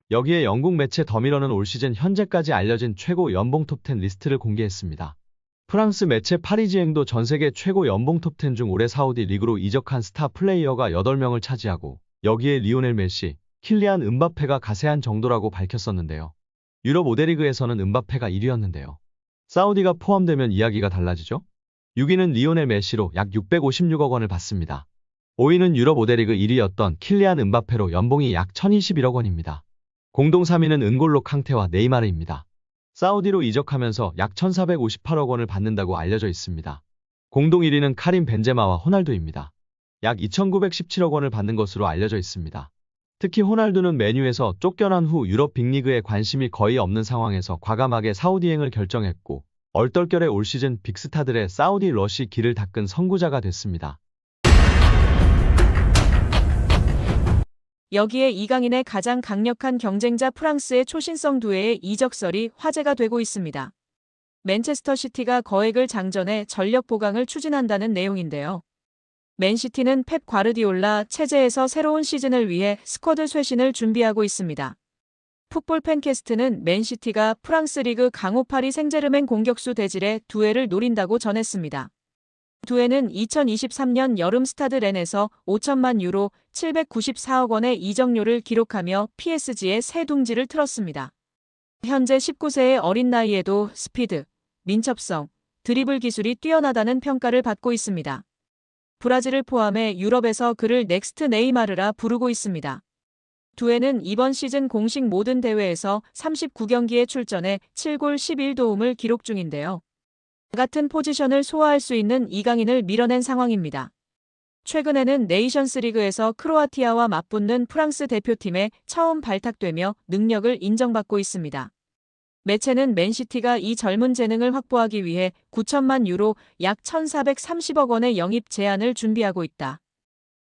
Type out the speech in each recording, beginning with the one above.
여기에 영국 매체 더미러는 올 시즌 현재까지 알려진 최고 연봉 톱10 리스트를 공개했습니다. 프랑스 매체 파리지앵도 전세계 최고 연봉 톱10 중 올해 사우디 리그로 이적한 스타 플레이어가 8명을 차지하고 여기에 리오넬 메시, 킬리안 음바페가 가세한 정도라고 밝혔었는데요. 유럽 5대 리그에서는 음바페가 1위였는데요. 사우디가 포함되면 이야기가 달라지죠? 6위는 리오넬 메시로 약 656억 원을 받습니다. 5위는 유럽 5대 리그 1위였던 킬리안 음바페로 연봉이 약 1021억 원입니다. 공동 3위는 은골로 캉테와 네이마르입니다. 사우디로 이적하면서 약 1458억 원을 받는다고 알려져 있습니다. 공동 1위는 카림 벤제마와 호날두입니다. 약 2917억 원을 받는 것으로 알려져 있습니다. 특히 호날두는 맨유에서 쫓겨난 후 유럽 빅리그에 관심이 거의 없는 상황에서 과감하게 사우디행을 결정했고 얼떨결에 올 시즌 빅스타들의 사우디 러시 길을 닦은 선구자가 됐습니다. 여기에 이강인의 가장 강력한 경쟁자 프랑스의 초신성 두뇌의 이적설이 화제가 되고 있습니다. 맨체스터 시티가 거액을 장전해 전력 보강을 추진한다는 내용인데요. 맨시티는 펩 과르디올라 체제에서 새로운 시즌을 위해 스쿼드 쇄신을 준비하고 있습니다. 풋볼 팬캐스트는 맨시티가 프랑스 리그 강호 파리 생제르맹 공격수 대질의 두뇌를 노린다고 전했습니다. 두뇌는 2023년 여름 스타드 렌에서 5천만 유로 794억 원의 이적료를 기록하며 PSG의 새 둥지를 틀었습니다. 현재 19세의 어린 나이에도 스피드, 민첩성, 드리블 기술이 뛰어나다는 평가를 받고 있습니다. 브라질을 포함해 유럽에서 그를 넥스트 네이마르라 부르고 있습니다. 두뇌는 이번 시즌 공식 모든 대회에서 39경기에 출전해 7골 11도움을 기록 중인데요. 같은 포지션을 소화할 수 있는 이강인을 밀어낸 상황입니다. 최근에는 네이션스 리그에서 크로아티아와 맞붙는 프랑스 대표팀에 처음 발탁되며 능력을 인정받고 있습니다. 매체는 맨시티가 이 젊은 재능을 확보하기 위해 9천만 유로 약 1430억 원의 영입 제안을 준비하고 있다.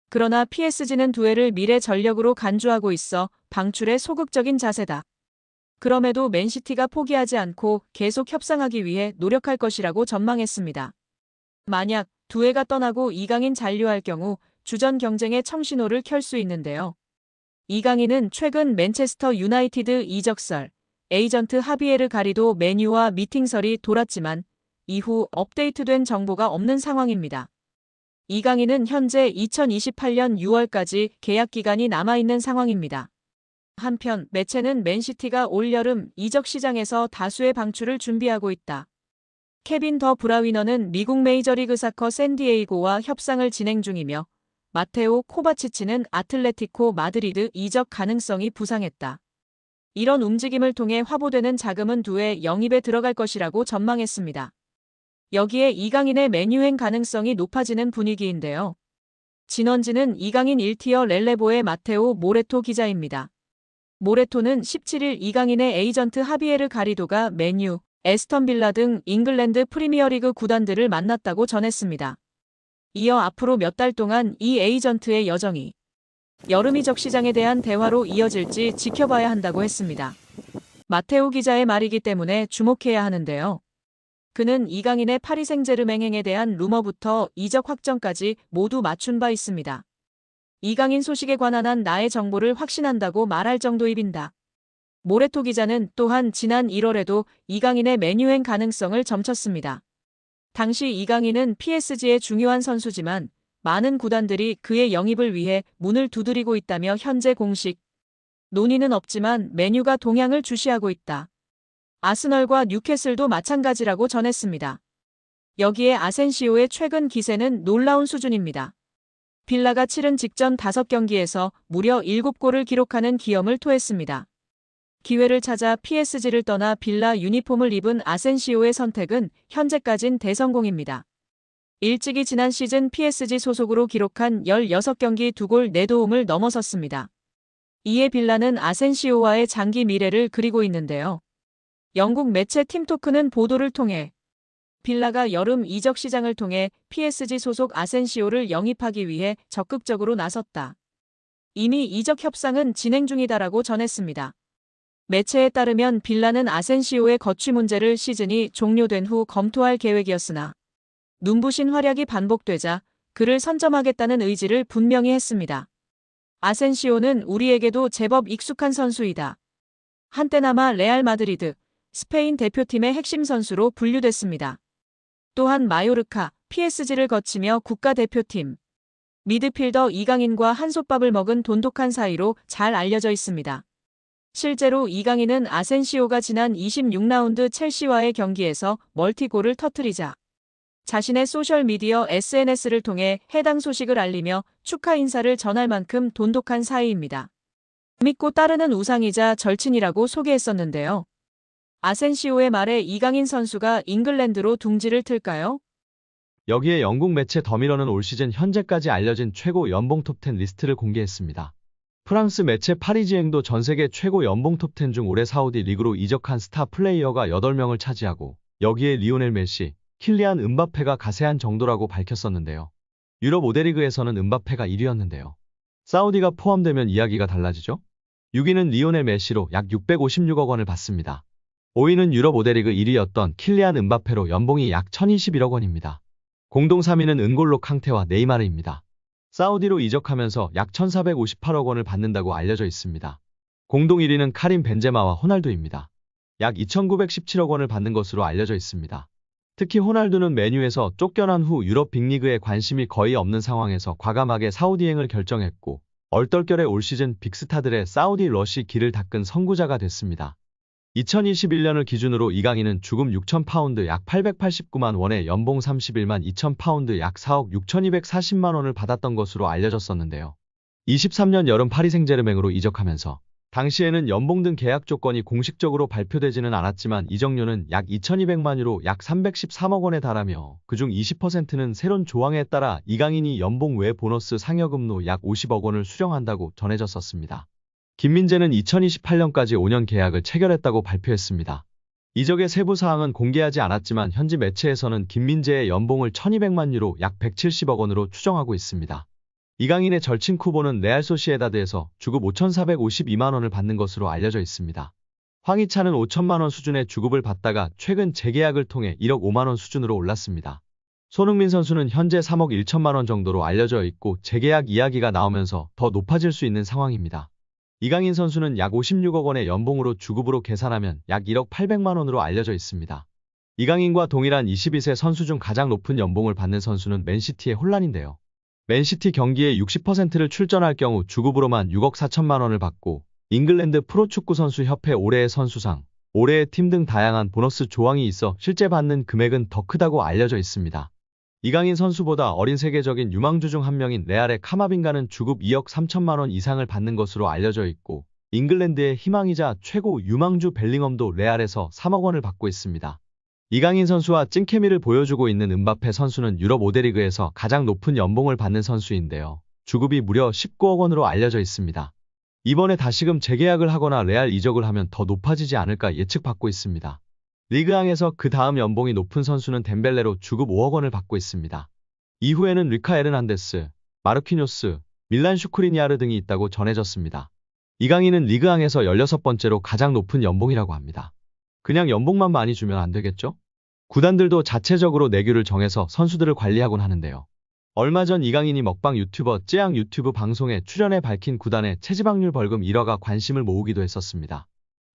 그러나 PSG는 두뇌를 미래 전력으로 간주하고 있어 방출에 소극적인 자세다. 그럼에도 맨시티가 포기하지 않고 계속 협상하기 위해 노력할 것이라고 전망했습니다. 만약 두뇌가 떠나고 이강인 잔류할 경우 주전 경쟁의 청신호를 켤 수 있는데요. 이강인은 최근 맨체스터 유나이티드 이적설, 에이전트 하비에르 가리도 맨유와 미팅설이 돌았지만 이후 업데이트된 정보가 없는 상황입니다. 이강인은 현재 2028년 6월까지 계약 기간이 남아있는 상황입니다. 한편 매체는 맨시티가 올여름 이적 시장에서 다수의 방출을 준비하고 있다. 케빈 더 브라위너는 미국 메이저리그 사커 샌디에이고와 협상을 진행 중이며 마테오 코바치치는 아틀레티코 마드리드 이적 가능성이 부상했다. 이런 움직임을 통해 화보되는 자금은 두뇌 영입에 들어갈 것이라고 전망했습니다. 여기에 이강인의 맨유행 가능성이 높아지는 분위기인데요. 진원지는 이강인 1티어 렐레보의 마테오 모레토 기자입니다. 모레토는 17일 이강인의 에이전트 하비에르 가리도가 맨유, 에스턴 빌라 등 잉글랜드 프리미어리그 구단들을 만났다고 전했습니다. 이어 앞으로 몇 달 동안 이 에이전트의 여정이 여름 이적 시장에 대한 대화로 이어질지 지켜봐야 한다고 했습니다. 마테오 기자의 말이기 때문에 주목해야 하는데요. 그는 이강인의 파리 생제르맹행에 대한 루머부터 이적 확정까지 모두 맞춘 바 있습니다. 이강인 소식에 관한 한 나의 정보를 확신한다고 말할 정도입니다. 모레토 기자는 또한 지난 1월에도 이강인의 맨유행 가능성을 점쳤습니다. 당시 이강인은 PSG의 중요한 선수지만 많은 구단들이 그의 영입을 위해 문을 두드리고 있다며 현재 공식 논의는 없지만 맨유가 동향을 주시하고 있다. 아스널과 뉴캐슬도 마찬가지라고 전했습니다. 여기에 아센시오의 최근 기세는 놀라운 수준입니다. 빌라가 치른 직전 5경기에서 무려 7골을 기록하는 기염을 토했습니다. 기회를 찾아 PSG를 떠나 빌라 유니폼을 입은 아센시오의 선택은 현재까진 대성공입니다. 일찍이 지난 시즌 PSG 소속으로 기록한 16경기 2골 4도움을 넘어섰습니다. 이에 빌라는 아센시오와의 장기 미래를 그리고 있는데요. 영국 매체 팀토크는 보도를 통해 빌라가 여름 이적 시장을 통해 PSG 소속 아센시오를 영입하기 위해 적극적으로 나섰다. 이미 이적 협상은 진행 중이다라고 전했습니다. 매체에 따르면 빌라는 아센시오의 거취 문제를 시즌이 종료된 후 검토할 계획이었으나 눈부신 활약이 반복되자 그를 선점하겠다는 의지를 분명히 했습니다. 아센시오는 우리에게도 제법 익숙한 선수이다. 한때나마 레알 마드리드, 스페인 대표팀의 핵심 선수로 분류됐습니다. 또한 마요르카, PSG를 거치며 국가대표팀, 미드필더 이강인과 한솥밥을 먹은 돈독한 사이로 잘 알려져 있습니다. 실제로 이강인은 아센시오가 지난 26라운드 첼시와의 경기에서 멀티골을 터뜨리자 자신의 소셜미디어 SNS를 통해 해당 소식을 알리며 축하 인사를 전할 만큼 돈독한 사이입니다. 믿고 따르는 우상이자 절친이라고 소개했었는데요. 아센시오의 말에 이강인 선수가 잉글랜드로 둥지를 틀까요? 여기에 영국 매체 더미러는 올 시즌 현재까지 알려진 최고 연봉 톱10 리스트를 공개했습니다. 프랑스 매체 파리지앵도 전 세계 최고 연봉 톱10 중 올해 사우디 리그로 이적한 스타 플레이어가 8명을 차지하고 여기에 리오넬 메시, 킬리안 음바페가 가세한 정도라고 밝혔었는데요. 유럽 5대 리그에서는 음바페가 1위였는데요. 사우디가 포함되면 이야기가 달라지죠? 6위는 리오넬 메시로 약 656억 원을 받습니다. 5위는 유럽 5대 리그 1위였던 킬리안 음바페로 연봉이 약 1021억 원입니다. 공동 3위는 은골로 캉테와 네이마르입니다. 사우디로 이적하면서 약 1458억 원을 받는다고 알려져 있습니다. 공동 1위는 카림 벤제마와 호날두입니다. 약 2917억 원을 받는 것으로 알려져 있습니다. 특히 호날두는 맨유에서 쫓겨난 후 유럽 빅리그에 관심이 거의 없는 상황에서 과감하게 사우디행을 결정했고 얼떨결에 올 시즌 빅스타들의 사우디 러시 길을 닦은 선구자가 됐습니다. 2021년을 기준으로 이강인은 주금 6,000파운드 약 889만 원에 연봉 31만 2,000파운드 약 4억 6,240만 원을 받았던 것으로 알려졌었는데요. 23년 여름 파리 생제르맹으로 이적하면서 당시에는 연봉 등 계약 조건이 공식적으로 발표되지는 않았지만 이적료는 약 2,200만 유로 약 313억 원에 달하며 그중 20%는 새로운 조항에 따라 이강인이 연봉 외 보너스 상여금로 약 50억 원을 수령한다고 전해졌었습니다. 김민재는 2028년까지 5년 계약을 체결했다고 발표했습니다. 이적의 세부 사항은 공개하지 않았지만 현지 매체에서는 김민재의 연봉을 1,200만 유로 약 170억 원으로 추정하고 있습니다. 이강인의 절친 쿠보는 레알 소시에다드에서 주급 5,452만 원을 받는 것으로 알려져 있습니다. 황희찬은 5천만 원 수준의 주급을 받다가 최근 재계약을 통해 1억 5만 원 수준으로 올랐습니다. 손흥민 선수는 현재 3억 1천만 원 정도로 알려져 있고 재계약 이야기가 나오면서 더 높아질 수 있는 상황입니다. 이강인 선수는 약 56억 원의 연봉으로 주급으로 계산하면 약 1억 800만 원으로 알려져 있습니다. 이강인과 동일한 22세 선수 중 가장 높은 연봉을 받는 선수는 맨시티의 혼란인데요. 맨시티 경기에 60%를 출전할 경우 주급으로만 6억 4천만 원을 받고 잉글랜드 프로축구 선수 협회 올해의 선수상, 올해의 팀 등 다양한 보너스 조항이 있어 실제 받는 금액은 더 크다고 알려져 있습니다. 이강인 선수보다 어린 세계적인 유망주 중 한 명인 레알의 카마빈가는 주급 2억 3천만 원 이상을 받는 것으로 알려져 있고 잉글랜드의 희망이자 최고 유망주 벨링엄도 레알에서 3억 원을 받고 있습니다. 이강인 선수와 찐케미를 보여주고 있는 음바페 선수는 유럽 5대 리그에서 가장 높은 연봉을 받는 선수인데요. 주급이 무려 19억 원으로 알려져 있습니다. 이번에 다시금 재계약을 하거나 레알 이적을 하면 더 높아지지 않을까 예측받고 있습니다. 리그앙에서 그 다음 연봉이 높은 선수는 덴벨레로 주급 5억 원을 받고 있습니다. 이후에는 리카 에르난데스, 마르퀴뇨스, 밀란 슈크리니아르 등이 있다고 전해졌습니다. 이강인은 리그앙에서 16번째로 가장 높은 연봉이라고 합니다. 그냥 연봉만 많이 주면 안 되겠죠? 구단들도 자체적으로 내규를 정해서 선수들을 관리하곤 하는데요. 얼마 전 이강인이 먹방 유튜버 쯔양 유튜브 방송에 출연해 밝힌 구단의 체지방률 벌금 1억가 관심을 모으기도 했었습니다.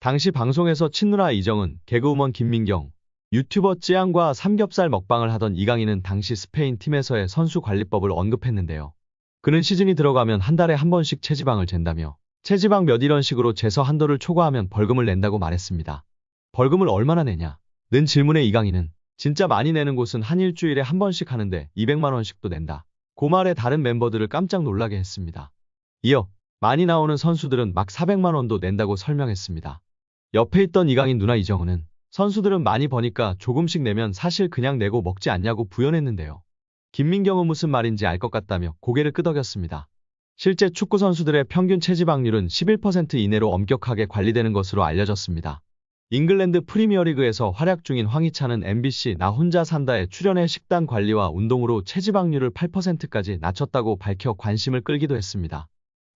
당시 방송에서 친누나 이정은, 개그우먼 김민경, 유튜버 쯔양과 삼겹살 먹방을 하던 이강인은 당시 스페인 팀에서의 선수 관리법을 언급했는데요. 그는 시즌이 들어가면 한 달에 한 번씩 체지방을 잰다며 체지방 몇 이런 식으로 재서 한도를 초과하면 벌금을 낸다고 말했습니다. 벌금을 얼마나 내냐? 는 질문에 이강인은 진짜 많이 내는 곳은 한 일주일에 한 번씩 하는데 200만 원씩도 낸다. 그 말에 다른 멤버들을 깜짝 놀라게 했습니다. 이어 많이 나오는 선수들은 막 400만 원도 낸다고 설명했습니다. 옆에 있던 이강인 누나 이정은은 선수들은 많이 버니까 조금씩 내면 사실 그냥 내고 먹지 않냐고 부연했는데요. 김민경은 무슨 말인지 알 것 같다며 고개를 끄덕였습니다. 실제 축구 선수들의 평균 체지방률은 11% 이내로 엄격하게 관리되는 것으로 알려졌습니다. 잉글랜드 프리미어리그에서 활약 중인 황희찬은 MBC 나 혼자 산다에 출연해 식단 관리와 운동으로 체지방률을 8%까지 낮췄다고 밝혀 관심을 끌기도 했습니다.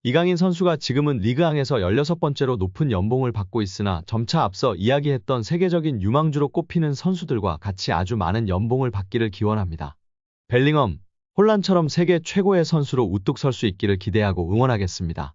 이강인 선수가 지금은 리그앙에서 16번째로 높은 연봉을 받고 있으나 점차 앞서 이야기했던 세계적인 유망주로 꼽히는 선수들과 같이 아주 많은 연봉을 받기를 기원합니다. 벨링엄, 홀란처럼 세계 최고의 선수로 우뚝 설 수 있기를 기대하고 응원하겠습니다.